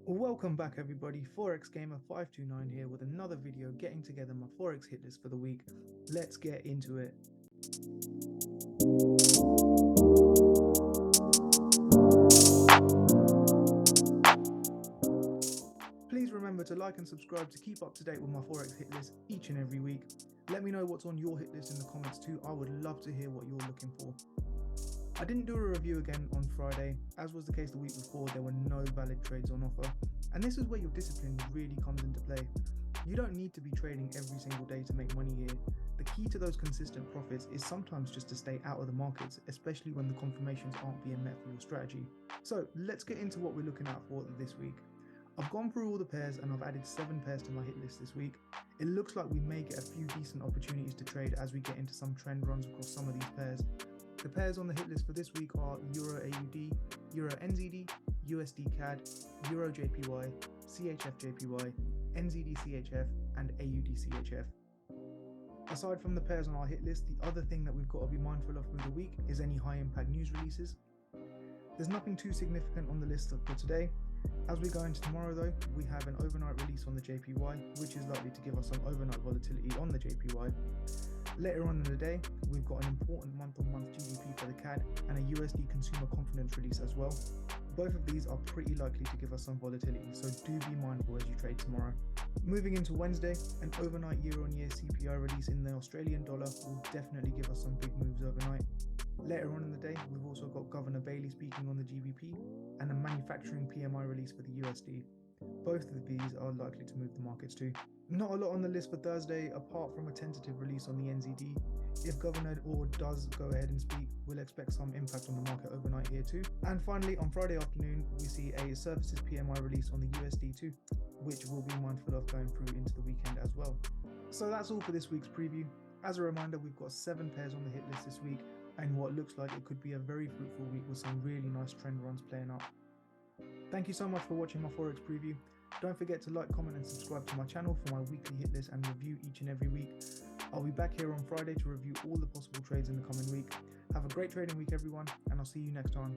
Welcome back everybody, Forex Gamer 529 here with another video getting together my Forex hit list for the week. Let's get into it. Please remember to like and subscribe to keep up to date with my Forex hit list each and every week. Let me know what's on your hit list in the comments too. I would love to hear what you're looking for. I didn't do a review again on Friday. As was the case the week before, there were no valid trades on offer. And this is where your discipline really comes into play. You don't need to be trading every single day to make money here. The key to those consistent profits is sometimes just to stay out of the markets, especially when the confirmations aren't being met for your strategy. So let's get into what we're looking out for this week. I've gone through all the pairs and I've added 7 pairs to my hit list this week. It looks like we may get a few decent opportunities to trade as we get into some trend runs across some of these pairs. The pairs on the hit list for this week are EURAUD, EURNZD, USDCAD, EURJPY, CHFJPY, NZDCHF and AUDCHF. Aside from the pairs on our hit list, the other thing that we've got to be mindful of through the week is any high impact news releases. There's nothing too significant on the list for today. As we go into tomorrow though, we have an overnight release on the JPY, which is likely to give us some overnight volatility on the JPY. Later on in the day, we've got an important month-on-month GDP for the CAD and a USD consumer confidence release as well. Both of these are pretty likely to give us some volatility, so do be mindful as you trade tomorrow. Moving into Wednesday, an overnight year-on-year CPI release in the Australian dollar will definitely give us some big moves overnight. Later on in the day, we've also got Governor Bailey speaking on the GBP and a manufacturing PMI release for the USD. Both of these are likely to move the markets too. Not a lot on the list for Thursday apart from a tentative release on the NZD. If Governor Orr does go ahead and speak, we'll expect some impact on the market overnight here too. And finally, on Friday afternoon, we see a services PMI release on the USD too, which we'll be mindful of going through into the weekend as well. So that's all for this week's preview. As a reminder, we've got 7 pairs on the hit list this week, and what looks like it could be a very fruitful week with some really nice trend runs playing out. Thank you so much for watching my Forex preview. Don't forget to like, comment and subscribe to my channel for my weekly hit list and review each and every week. I'll be back here on Friday to review all the possible trades in the coming week. Have a great trading week everyone, and I'll see you next time.